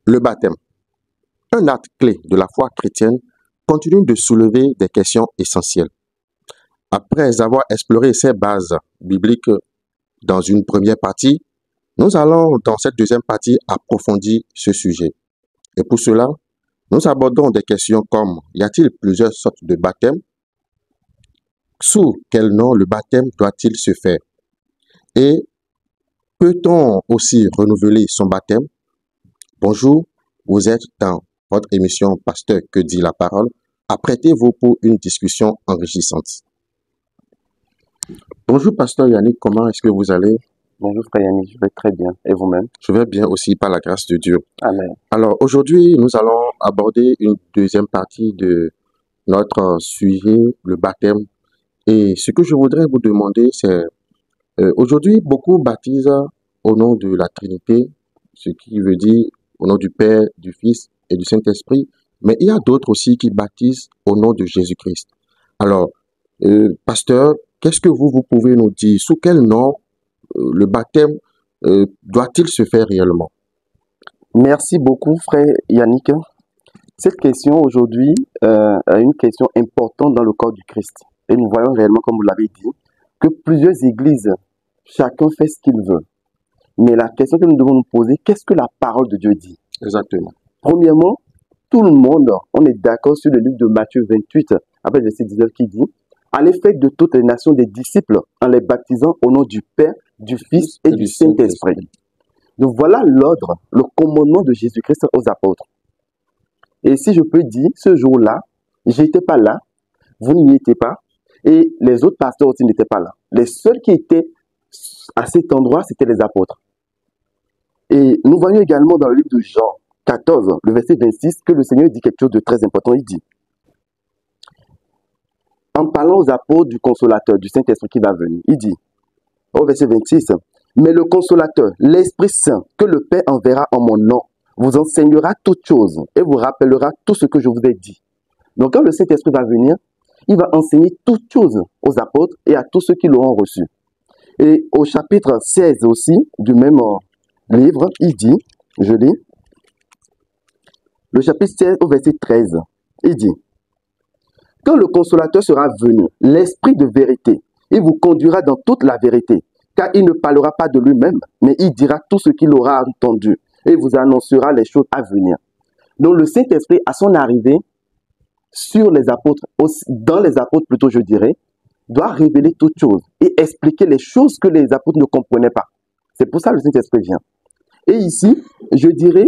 Le baptême, un acte clé de la foi chrétienne, continue de soulever des questions essentielles. Après avoir exploré ces bases bibliques dans une première partie, nous allons dans cette deuxième partie approfondir ce sujet. Et pour cela, nous abordons des questions comme: y a-t-il plusieurs sortes de baptême? Sous quel nom le baptême doit-il se faire? Et peut-on aussi renouveler son baptême? Bonjour, vous êtes dans votre émission Pasteur que dit la parole. Apprêtez-vous pour une discussion enrichissante. Bonjour Pasteur Yannick, comment est-ce que vous allez? Bonjour frère Yannick, je vais très bien. Et vous-même? Je vais bien aussi par la grâce de Dieu. Amen. Alors aujourd'hui, nous allons aborder une deuxième partie de notre sujet, le baptême. Et ce que je voudrais vous demander, c'est aujourd'hui, beaucoup baptisent au nom de la Trinité, ce qui veut dire au nom du Père, du Fils et du Saint-Esprit. Mais il y a d'autres aussi qui baptisent au nom de Jésus-Christ. Alors, pasteur, qu'est-ce que vous pouvez nous dire? Sous quel nom le baptême doit-il se faire réellement? Merci beaucoup frère Yannick. Cette question aujourd'hui est une question importante dans le corps du Christ. Et nous voyons réellement, comme vous l'avez dit, que plusieurs églises, chacun fait ce qu'il veut. Mais la question que nous devons nous poser, qu'est-ce que la parole de Dieu dit? Exactement. Premièrement, tout le monde, on est d'accord sur le livre de Matthieu 28, après le verset 19 qui dit: allez faire de toutes les nations des disciples en les baptisant au nom du Père, du Fils et du Saint-Esprit. Donc voilà l'ordre, le commandement de Jésus-Christ aux apôtres. Et si je peux dire, ce jour-là, j'étais pas là, vous n'y étiez pas, et les autres pasteurs aussi n'étaient pas là. Les seuls qui étaient à cet endroit, c'était les apôtres. Et nous voyons également dans le livre de Jean 14, le verset 26, que le Seigneur dit quelque chose de très important. Il dit, en parlant aux apôtres du consolateur, du Saint-Esprit qui va venir, il dit, au verset 26, mais le consolateur, l'Esprit Saint, que le Père enverra en mon nom, vous enseignera toutes choses et vous rappellera tout ce que je vous ai dit. Donc quand le Saint-Esprit va venir, il va enseigner toutes choses aux apôtres et à tous ceux qui l'auront reçu. Et au chapitre 16 aussi, du même livre, il dit, je lis, le chapitre 16 au verset 13, il dit, quand le consolateur sera venu, l'Esprit de vérité, il vous conduira dans toute la vérité, car il ne parlera pas de lui-même, mais il dira tout ce qu'il aura entendu et vous annoncera les choses à venir. Donc le Saint-Esprit, à son arrivée, sur les apôtres, dans les apôtres plutôt je dirais, doit révéler toutes choses et expliquer les choses que les apôtres ne comprenaient pas. C'est pour ça que le Saint-Esprit vient. Et ici, je dirais,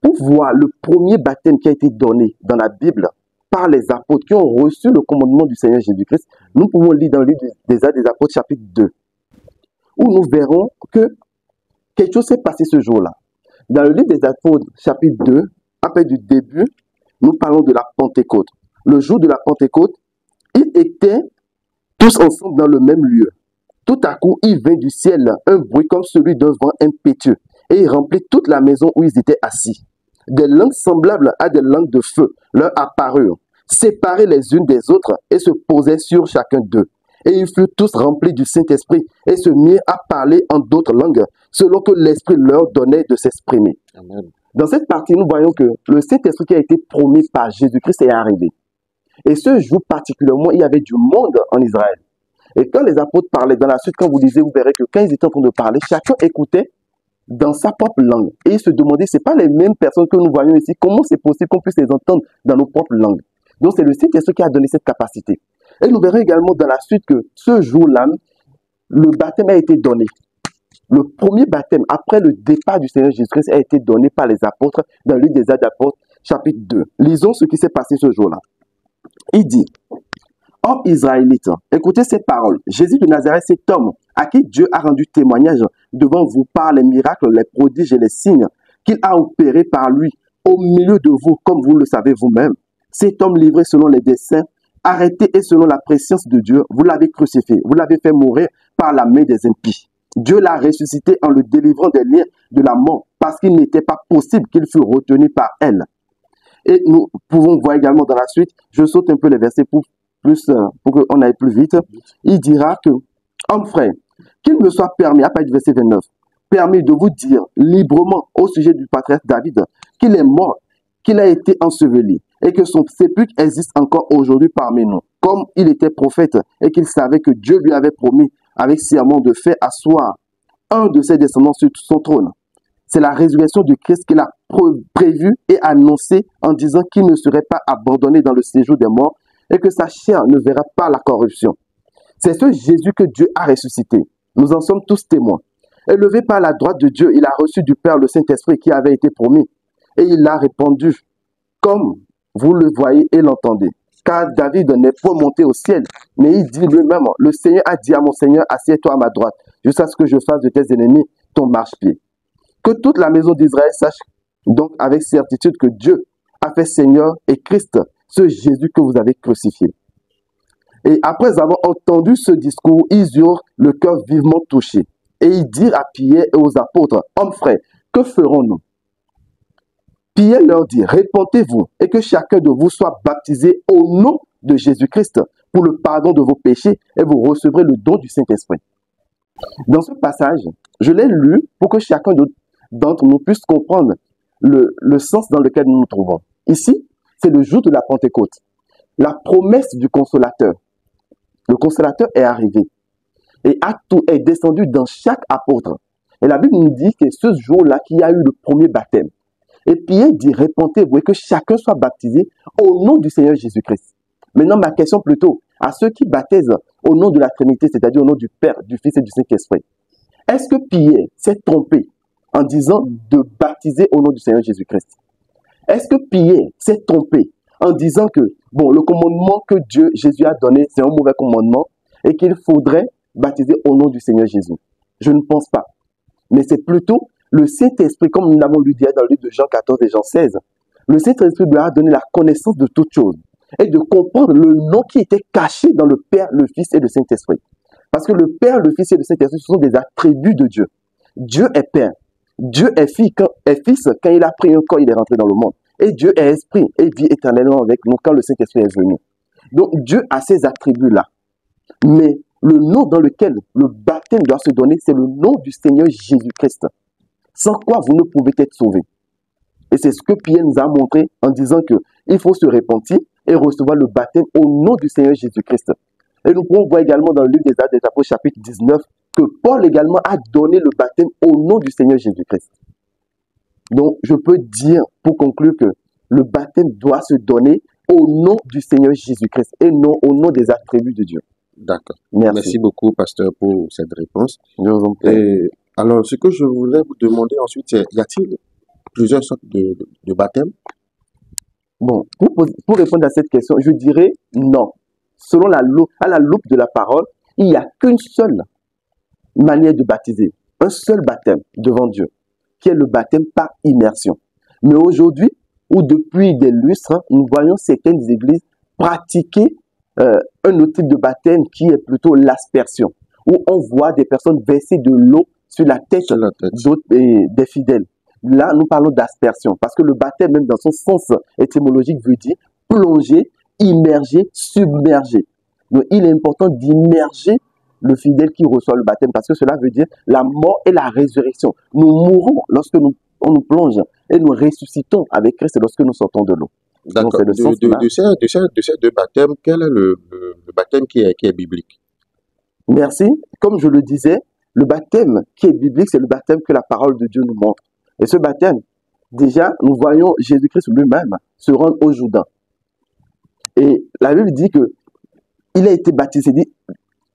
pour voir le premier baptême qui a été donné dans la Bible par les apôtres qui ont reçu le commandement du Seigneur Jésus-Christ, nous pouvons lire dans le livre des Actes des Apôtres chapitre 2, où nous verrons que quelque chose s'est passé ce jour-là. Dans le livre des Apôtres chapitre 2, après du début, nous parlons de la Pentecôte. Le jour de la Pentecôte, ils étaient tous ensemble dans le même lieu. Tout à coup, il vint du ciel un bruit comme celui d'un vent impétueux et il remplit toute la maison où ils étaient assis. Des langues semblables à des langues de feu leur apparurent, séparées les unes des autres et se posaient sur chacun d'eux. Et ils furent tous remplis du Saint-Esprit et se mirent à parler en d'autres langues selon que l'Esprit leur donnait de s'exprimer. Amen. Dans cette partie, nous voyons que le Saint-Esprit qui a été promis par Jésus-Christ est arrivé. Et ce jour particulièrement, il y avait du monde en Israël. Et quand les apôtres parlaient, dans la suite, quand vous lisez, vous verrez que quand ils étaient en train de parler, chacun écoutait dans sa propre langue. Et ils se demandaient, ce n'est pas les mêmes personnes que nous voyons ici, comment c'est possible qu'on puisse les entendre dans nos propres langues? Donc c'est le Saint-Esprit qui a donné cette capacité. Et nous verrons également dans la suite que ce jour-là, le baptême a été donné. Le premier baptême, après le départ du Seigneur Jésus-Christ, a été donné par les apôtres dans le livre des Actes des Apôtres, chapitre 2. Lisons ce qui s'est passé ce jour-là. Il dit, « Homme israélite, écoutez ces paroles. Jésus de Nazareth, cet homme à qui Dieu a rendu témoignage devant vous par les miracles, les prodiges et les signes qu'il a opérés par lui au milieu de vous, comme vous le savez vous-même. Cet homme livré selon les desseins, arrêté et selon la préscience de Dieu, vous l'avez crucifié, vous l'avez fait mourir par la main des impies. Dieu l'a ressuscité en le délivrant des liens de la mort parce qu'il n'était pas possible qu'il fût retenu par elle. » Et nous pouvons voir également dans la suite, je saute un peu les versets pour qu'on aille plus vite. Il dira que, homme frère, qu'il me soit permis, à partir du verset 29, permis de vous dire librement au sujet du patriarche David qu'il est mort, qu'il a été enseveli et que son sépulcre existe encore aujourd'hui parmi nous. Comme il était prophète et qu'il savait que Dieu lui avait promis avec serment de faire asseoir un de ses descendants sur son trône. C'est la résurrection du Christ qu'il a prévue et annoncée en disant qu'il ne serait pas abandonné dans le séjour des morts et que sa chair ne verra pas la corruption. C'est ce Jésus que Dieu a ressuscité. Nous en sommes tous témoins. Élevé par la droite de Dieu, il a reçu du Père le Saint-Esprit qui avait été promis et il l'a répandu comme vous le voyez et l'entendez. Car David n'est pas monté au ciel, mais il dit lui-même, le Seigneur a dit à mon Seigneur, assieds-toi à ma droite, jusqu'à ce que je fasse de tes ennemis ton marchepied. Que toute la maison d'Israël sache donc avec certitude que Dieu a fait Seigneur et Christ, ce Jésus que vous avez crucifié. Et après avoir entendu ce discours, ils eurent le cœur vivement touché. Et ils dirent à Pierre et aux apôtres, hommes frères, que ferons-nous? Pierre leur dit, répentez-vous et que chacun de vous soit baptisé au nom de Jésus-Christ pour le pardon de vos péchés et vous recevrez le don du Saint-Esprit. Dans ce passage, je l'ai lu pour que chacun d'entre nous puisse comprendre le sens dans lequel nous nous trouvons. Ici, c'est le jour de la Pentecôte, la promesse du Consolateur. Le Consolateur est arrivé et est descendu dans chaque apôtre. Et la Bible nous dit que ce jour-là qu'il y a eu le premier baptême. Et Pierre dit, répentez-vous et que chacun soit baptisé au nom du Seigneur Jésus-Christ. Maintenant, ma question plutôt à ceux qui baptisent au nom de la Trinité, c'est-à-dire au nom du Père, du Fils et du Saint-Esprit. Est-ce que Pierre s'est trompé en disant de baptiser au nom du Seigneur Jésus-Christ? Est-ce que Pierre s'est trompé en disant que, bon, le commandement que Jésus a donné, c'est un mauvais commandement et qu'il faudrait baptiser au nom du Seigneur Jésus? Je ne pense pas. Mais c'est plutôt le Saint-Esprit, comme nous l'avons lu hier dans le livre de Jean 14 et Jean 16, le Saint-Esprit lui a donné la connaissance de toutes choses et de comprendre le nom qui était caché dans le Père, le Fils et le Saint-Esprit. Parce que le Père, le Fils et le Saint-Esprit, ce sont des attributs de Dieu. Dieu est Père. Dieu est Fils. Quand il a pris un corps, il est rentré dans le monde. Et Dieu est Esprit et vit éternellement avec nous quand le Saint-Esprit est venu. Donc Dieu a ces attributs-là. Mais le nom dans lequel le baptême doit se donner, c'est le nom du Seigneur Jésus-Christ. Sans quoi vous ne pouvez être sauvés. Et c'est ce que Pierre nous a montré en disant qu'il faut se repentir et recevoir le baptême au nom du Seigneur Jésus-Christ. Et nous pouvons voir également dans le livre des Actes des Apôtres, chapitre 19, que Paul également a donné le baptême au nom du Seigneur Jésus-Christ. Donc, je peux dire, pour conclure, que le baptême doit se donner au nom du Seigneur Jésus-Christ et non au nom des attributs de Dieu. D'accord. Merci. Merci beaucoup, pasteur, pour cette réponse. Je vous en prie. Et alors, ce que je voulais vous demander ensuite, c'est, y a-t-il plusieurs sortes de baptêmes? Bon, pour répondre à cette question, je dirais non. Selon à la loupe de la parole, il n'y a qu'une seule manière de baptiser, un seul baptême devant Dieu, qui est le baptême par immersion. Mais aujourd'hui, ou depuis des lustres, nous voyons certaines églises pratiquer un autre type de baptême qui est plutôt l'aspersion, où on voit des personnes verser de l'eau sur la tête, des fidèles. Là, nous parlons d'aspersion, parce que le baptême, même dans son sens étymologique, veut dire plonger, immerger, submerger. Donc, il est important d'immerger le fidèle qui reçoit le baptême, parce que cela veut dire la mort et la résurrection. Nous mourons lorsque on nous plonge et nous ressuscitons avec Christ lorsque nous sortons de l'eau. D'accord. De ces deux baptêmes, quel est le baptême qui est biblique? Merci. Comme je le disais, le baptême qui est biblique, c'est le baptême que la parole de Dieu nous montre. Et ce baptême, déjà, nous voyons Jésus-Christ lui-même se rendre au Jourdain. Et la Bible dit qu'il a été baptisé. Dit,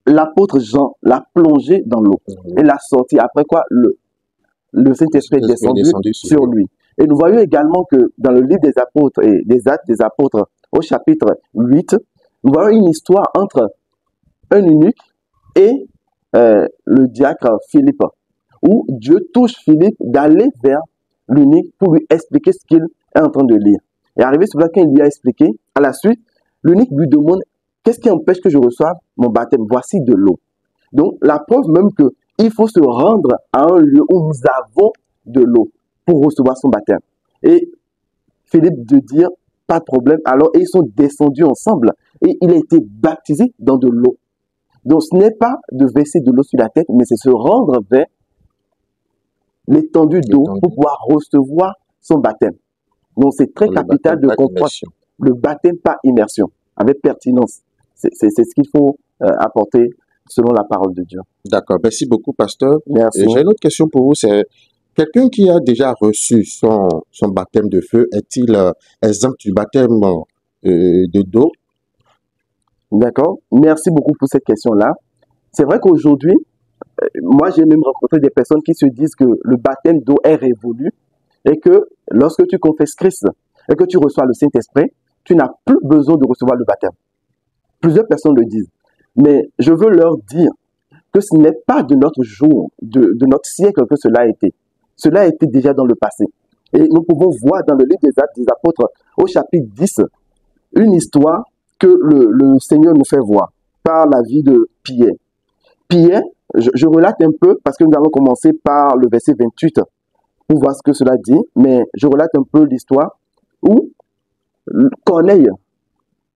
l'apôtre Jean l'a plongé dans l'eau et l'a sorti. Après quoi, le Saint-Esprit est descendu sur lui. Et nous voyons également que dans le livre des apôtres et des actes des apôtres, au chapitre 8, nous voyons une histoire entre un eunuque et le diacre Philippe, où Dieu touche Philippe d'aller vers l'eunuque pour lui expliquer ce qu'il est en train de lire. Et arrivé sur là, quand il lui a expliqué, à la suite, l'eunuque lui demande « Qu'est-ce qui empêche que je reçoive mon baptême? Voici de l'eau. » Donc, la preuve même qu'il faut se rendre à un lieu où nous avons de l'eau pour recevoir son baptême. Et Philippe de dire « Pas de problème. » Alors, ils sont descendus ensemble et il a été baptisé dans de l'eau. Donc, ce n'est pas de verser de l'eau sur la tête, mais c'est se rendre vers l'étendue d'eau pour pouvoir recevoir son baptême. Donc, c'est très capital de comprendre le baptême par immersion, avec pertinence. C'est ce qu'il faut apporter selon la parole de Dieu. D'accord. Merci beaucoup, pasteur. Merci. J'ai une autre question pour vous. C'est quelqu'un qui a déjà reçu son baptême de feu, est-il exempt du baptême d'eau? D'accord. Merci beaucoup pour cette question-là. C'est vrai qu'aujourd'hui, moi, j'ai même rencontré des personnes qui se disent que le baptême d'eau est révolu et que lorsque tu confesses Christ et que tu reçois le Saint-Esprit, tu n'as plus besoin de recevoir le baptême. Plusieurs personnes le disent. Mais je veux leur dire que ce n'est pas de notre jour, de notre siècle que cela a été. Cela a été déjà dans le passé. Et nous pouvons voir dans le livre des Actes des Apôtres, au chapitre 10, une histoire que le Seigneur nous fait voir par la vie de Pierre. Pierre, je relate un peu parce que nous allons commencer par le verset 28 pour voir ce que cela dit, mais je relate un peu l'histoire où Corneille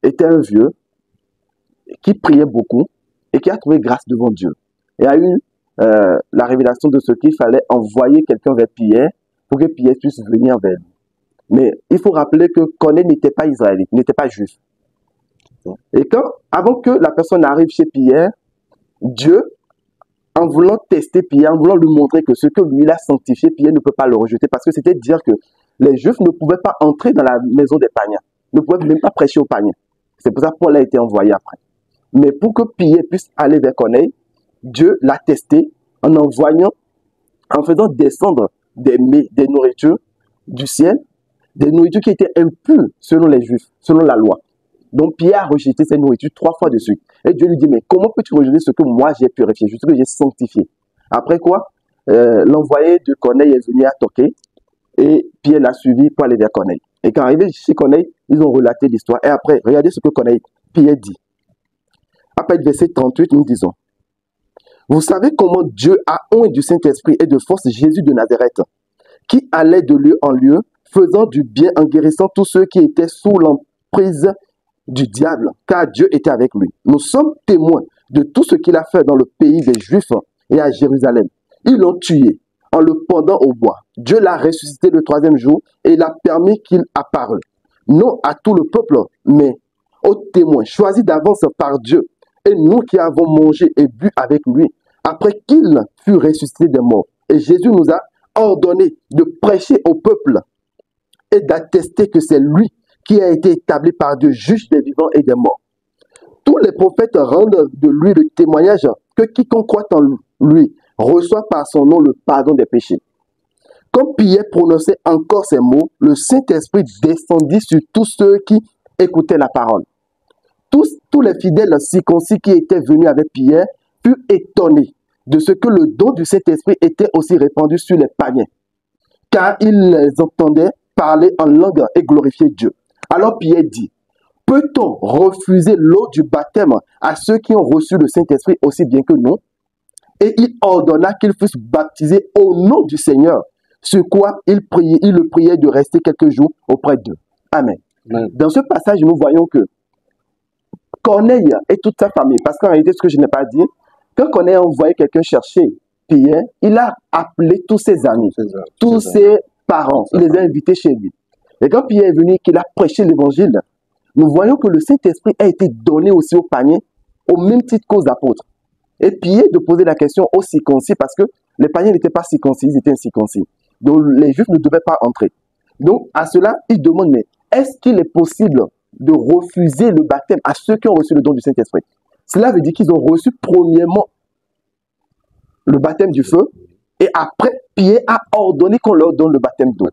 était un vieux qui priait beaucoup et qui a trouvé grâce devant Dieu. Et a eu la révélation de ce qu'il fallait envoyer quelqu'un vers Pierre pour que Pierre puisse venir vers lui. Mais il faut rappeler que Corneille n'était pas israélite, n'était pas juif. Et avant que la personne arrive chez Pierre, Dieu, en voulant tester Pierre, en voulant lui montrer que ce que lui a sanctifié, Pierre ne peut pas le rejeter, parce que c'était dire que les Juifs ne pouvaient pas entrer dans la maison des païens, ne pouvaient même pas prêcher aux païens. C'est pour ça que Paul a été envoyé après. Mais pour que Pierre puisse aller vers Corneille, Dieu l'a testé en envoyant, en faisant descendre des nourritures du ciel, des nourritures qui étaient impures selon les Juifs, selon la loi. Donc Pierre a rejeté ces nourritures 3 fois de suite. Et Dieu lui dit, mais comment peux-tu rejeter ce que moi j'ai purifié, ce que j'ai sanctifié? Après quoi, l'envoyé de Corneille est venu à Toqué et Pierre l'a suivi pour aller vers Corneille. Et quand arrivé chez Corneille, ils ont relaté l'histoire. Et après, regardez ce que Pierre dit. Après le verset 38, nous disons, vous savez comment Dieu a oint du Saint-Esprit et de force Jésus de Nazareth, qui allait de lieu en lieu, faisant du bien en guérissant tous ceux qui étaient sous l'emprise du diable, car Dieu était avec lui. Nous sommes témoins de tout ce qu'il a fait dans le pays des Juifs et à Jérusalem. Ils l'ont tué en le pendant au bois. Dieu l'a ressuscité le 3e jour et il a permis qu'il apparût, non à tout le peuple, mais aux témoins choisis d'avance par Dieu, et nous qui avons mangé et bu avec lui, après qu'il fut ressuscité des morts. Et Jésus nous a ordonné de prêcher au peuple et d'attester que c'est lui qui a été établi par Dieu, juge des vivants et des morts. Tous les prophètes rendent de lui le témoignage que quiconque croit en lui reçoit par son nom le pardon des péchés. Comme Pierre prononçait encore ces mots, le Saint-Esprit descendit sur tous ceux qui écoutaient la parole. Tous les fidèles circoncis qui étaient venus avec Pierre furent étonnés de ce que le don du Saint-Esprit était aussi répandu sur les païens, car ils les entendaient parler en langue et glorifier Dieu. Alors Pierre dit, peut-on refuser l'eau du baptême à ceux qui ont reçu le Saint-Esprit aussi bien que nous? Et il ordonna qu'ils fussent baptisés au nom du Seigneur, sur quoi il le priait de rester quelques jours auprès d'eux. Amen. Amen. Dans ce passage, nous voyons que Corneille et toute sa famille, parce qu'en réalité, ce que je n'ai pas dit, quand Corneille a envoyé quelqu'un chercher Pierre, il a appelé tous ses amis, tous ses parents, il les a invités chez lui. Et quand Pierre est venu, qu'il a prêché l'évangile, nous voyons que le Saint-Esprit a été donné aussi aux païens, au même titre qu'aux apôtres. Et Pierre de poser la question aux circoncis, parce que les païens n'étaient pas circoncis, ils étaient incirconcis. Donc les Juifs ne devaient pas entrer. Donc à cela, il demande, mais est-ce qu'il est possible de refuser le baptême à ceux qui ont reçu le don du Saint-Esprit? Cela veut dire qu'ils ont reçu premièrement le baptême du feu, et après, Pierre a ordonné qu'on leur donne le baptême d'eau.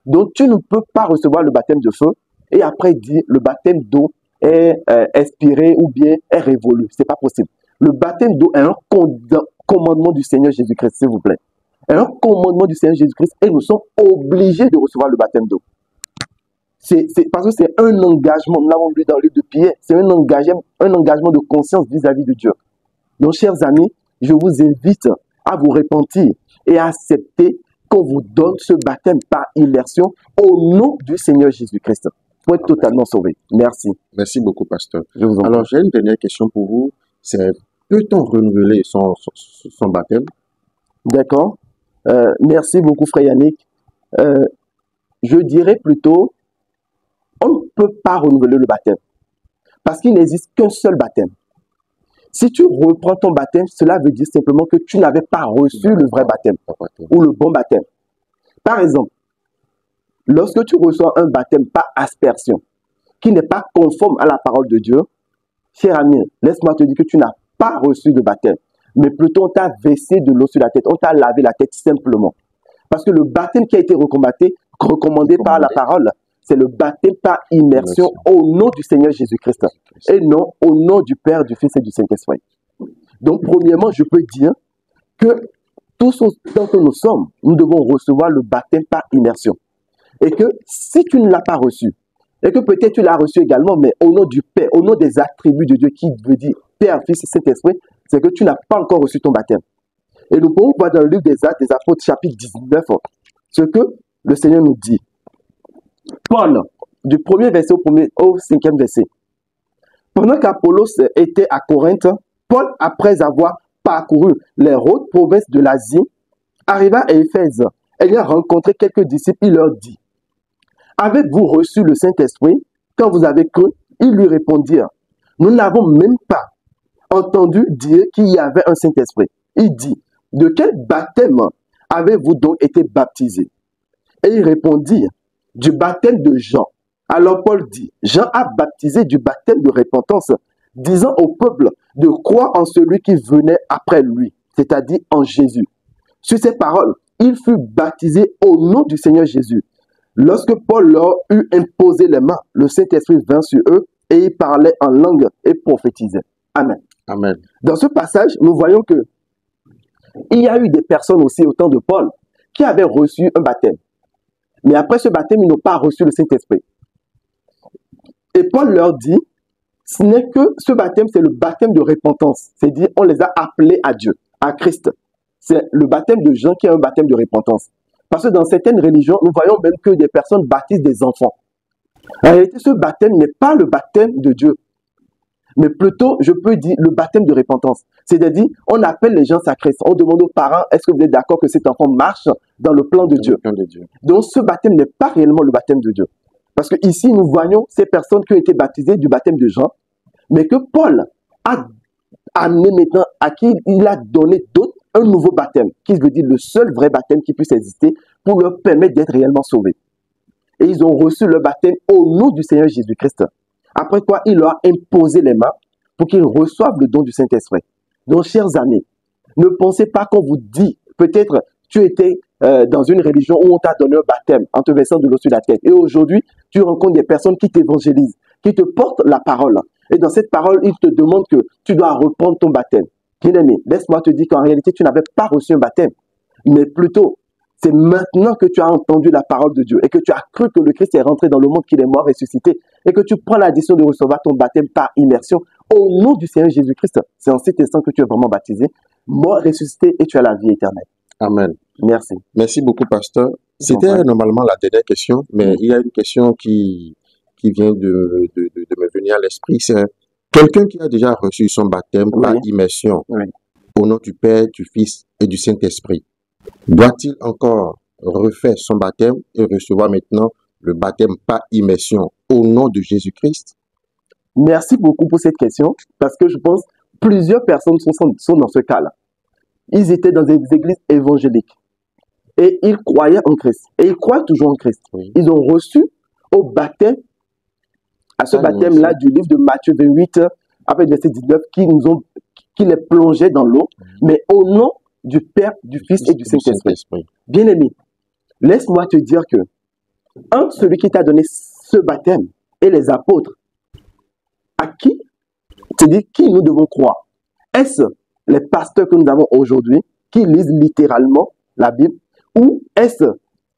Donc tu ne peux pas recevoir le baptême de feu, et après dire le baptême d'eau est expiré ou bien est révolu. Ce n'est pas possible. Le baptême d'eau est un commandement du Seigneur Jésus-Christ, s'il vous plaît. Un commandement du Seigneur Jésus-Christ, et nous sommes obligés de recevoir le baptême d'eau. C'est parce que c'est un engagement, nous l'avons lu dans le livre de Pierre, c'est un engagement de conscience vis-à-vis de Dieu. Donc, chers amis, je vous invite à vous repentir et à accepter qu'on vous donne ce baptême par immersion au nom du Seigneur Jésus-Christ pour être totalement sauvé. Merci. Merci beaucoup, pasteur. Je vous en prie. Alors, j'ai une dernière question pour vous. C'est, peut-on renouveler son baptême? D'accord. Merci beaucoup, frère Yannick. Je dirais plutôt, on ne peut pas renouveler le baptême parce qu'il n'existe qu'un seul baptême. Si tu reprends ton baptême, cela veut dire simplement que tu n'avais pas reçu le vrai baptême ou le bon baptême. Par exemple, lorsque tu reçois un baptême par aspersion, qui n'est pas conforme à la parole de Dieu, cher ami, laisse-moi te dire que tu n'as pas reçu de baptême, mais plutôt on t'a versé de l'eau sur la tête, on t'a lavé la tête simplement. Parce que le baptême qui a été recommandé par la parole, c'est le baptême par immersion au nom du Seigneur Jésus-Christ et non au nom du Père, du Fils et du Saint-Esprit. Donc, premièrement, je peux dire que tous autant que nous sommes, nous devons recevoir le baptême par immersion. Et que si tu ne l'as pas reçu, et que peut-être tu l'as reçu également, mais au nom du Père, au nom des attributs de Dieu qui veut dire Père, Fils et Saint-Esprit, c'est que tu n'as pas encore reçu ton baptême. Et nous pouvons voir dans le livre des Actes des Apôtres, chapitre 19, ce que le Seigneur nous dit. Paul, du premier verset au cinquième verset. Pendant qu'Apollos était à Corinthe, Paul, après avoir parcouru les hautes provinces de l'Asie, arriva à Éphèse. Ayant rencontré quelques disciples, il leur dit, « Avez-vous reçu le Saint-Esprit quand vous avez cru ?» Ils lui répondirent, « Nous n'avons même pas entendu dire qu'il y avait un Saint-Esprit. » Il dit, « De quel baptême avez-vous donc été baptisés ?» Et ils répondirent, « Du baptême de Jean. » Alors Paul dit, « Jean a baptisé du baptême de repentance, disant au peuple de croire en celui qui venait après lui, c'est-à-dire en Jésus. » Sur ces paroles, il fut baptisé au nom du Seigneur Jésus. Lorsque Paul leur eut imposé les mains, le Saint-Esprit vint sur eux et ils parlaient en langue et prophétisaient. Amen. Amen. Dans ce passage, nous voyons que il y a eu des personnes aussi au temps de Paul qui avaient reçu un baptême. Mais après ce baptême, ils n'ont pas reçu le Saint-Esprit. Et Paul leur dit, ce n'est que ce baptême, c'est le baptême de repentance. C'est-à-dire, on les a appelés à Dieu, à Christ. C'est le baptême de Jean qui est un baptême de repentance. Parce que dans certaines religions, nous voyons même que des personnes baptisent des enfants. En réalité, ce baptême n'est pas le baptême de Dieu, mais plutôt, je peux dire, le baptême de repentance. C'est-à-dire, on appelle les gens à Christ. On demande aux parents, est-ce que vous êtes d'accord que cet enfant marche dans le plan de Dieu? Donc, ce baptême n'est pas réellement le baptême de Dieu. Parce que ici, nous voyons ces personnes qui ont été baptisées du baptême de Jean, mais que Paul a amené maintenant, à qui il a donné d'autres, un nouveau baptême, qui veut dire le seul vrai baptême qui puisse exister pour leur permettre d'être réellement sauvés. Et ils ont reçu le baptême au nom du Seigneur Jésus-Christ. Après quoi, il leur a imposé les mains pour qu'ils reçoivent le don du Saint-Esprit. Donc, chers amis, ne pensez pas qu'on vous dit, peut-être tu étais dans une religion où on t'a donné un baptême en te versant de l'eau sur la tête. Et aujourd'hui, tu rencontres des personnes qui t'évangélisent, qui te portent la parole. Et dans cette parole, ils te demandent que tu dois reprendre ton baptême. Bien-aimé, laisse-moi te dire qu'en réalité, tu n'avais pas reçu un baptême, mais plutôt, c'est maintenant que tu as entendu la parole de Dieu et que tu as cru que le Christ est rentré dans le monde, qu'il est mort, ressuscité, et que tu prends la décision de recevoir ton baptême par immersion au nom du Seigneur Jésus-Christ. C'est en cet instant que tu es vraiment baptisé, mort, ressuscité, et tu as la vie éternelle. Amen. Merci. Merci beaucoup, pasteur. C'était normalement la dernière question, mais il y a une question qui vient de me venir à l'esprit. C'est quelqu'un qui a déjà reçu son baptême par immersion au nom du Père, du Fils et du Saint-Esprit. Doit-il encore refaire son baptême et recevoir maintenant le baptême par immersion au nom de Jésus-Christ? Merci beaucoup pour cette question, parce que je pense que plusieurs personnes sont dans ce cas-là. Ils étaient dans des églises évangéliques et ils croyaient en Christ. Et ils croient toujours en Christ. Oui. Ils ont reçu au baptême, à ce baptême-là du livre de Matthieu 28, après verset 19, qui les plongeait dans l'eau, mais au nom du Père, du Fils et du Saint-Esprit. Bien-aimé, laisse-moi te dire que celui qui t'a donné ce baptême et les apôtres, à qui, c'est-à-dire qui nous devons croire? Est-ce les pasteurs que nous avons aujourd'hui qui lisent littéralement la Bible, ou est-ce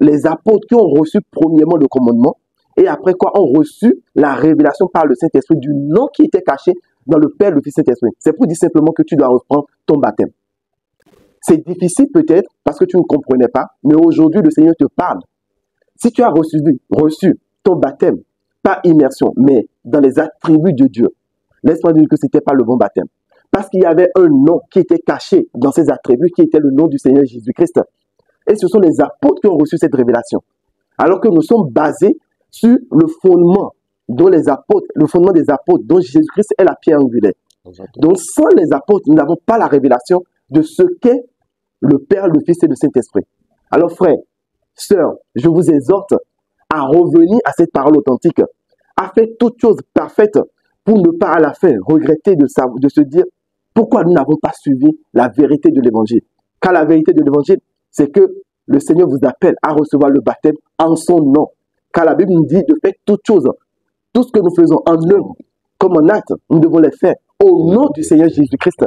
les apôtres qui ont reçu premièrement le commandement et après quoi ont reçu la révélation par le Saint-Esprit du nom qui était caché dans le Père, le Fils et le Saint-Esprit? C'est pour dire simplement que tu dois reprendre ton baptême. C'est difficile peut-être parce que tu ne comprenais pas, mais aujourd'hui le Seigneur te parle. Si tu as reçu ton baptême par immersion, mais dans les attributs de Dieu, laisse-moi dire que ce n'était pas le bon baptême. Parce qu'il y avait un nom qui était caché dans ces attributs, qui était le nom du Seigneur Jésus-Christ. Et ce sont les apôtres qui ont reçu cette révélation. Alors que nous sommes basés sur le fondement dont les apôtres, le fondement des apôtres, dont Jésus-Christ est la pierre angulaire. Donc, sans les apôtres, nous n'avons pas la révélation de ce qu'est le Père, le Fils et le Saint-Esprit. Alors, frères, sœurs, je vous exhorte à revenir à cette parole authentique, à faire toutes choses parfaites pour ne pas à la fin regretter de se dire pourquoi nous n'avons pas suivi la vérité de l'Évangile. Car la vérité de l'Évangile, c'est que le Seigneur vous appelle à recevoir le baptême en son nom. Car la Bible nous dit de faire toutes choses. Tout ce que nous faisons en œuvre comme en acte, nous devons les faire au nom du Seigneur Jésus-Christ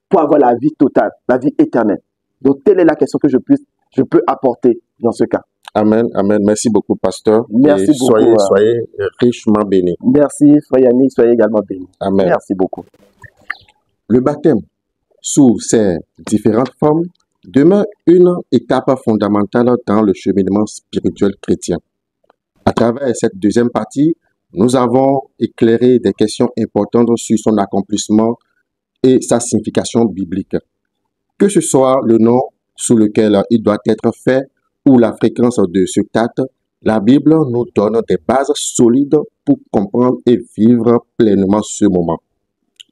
pour avoir la vie totale, la vie éternelle. Donc, telle est la question que je peux apporter dans ce cas. Amen, amen. Merci beaucoup, pasteur. Merci et beaucoup. Soyez richement bénis. Merci, frère Yannick, soyez également bénis. Amen. Merci beaucoup. Le baptême, sous ses différentes formes, demeure une étape fondamentale dans le cheminement spirituel chrétien. À travers cette deuxième partie, nous avons éclairé des questions importantes sur son accomplissement et sa signification biblique. Que ce soit le nom sous lequel il doit être fait ou la fréquence de ce acte, la Bible nous donne des bases solides pour comprendre et vivre pleinement ce moment.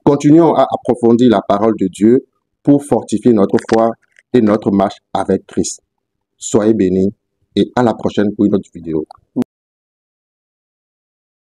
Continuons à approfondir la parole de Dieu pour fortifier notre foi et notre marche avec Christ. Soyez bénis et à la prochaine pour une autre vidéo.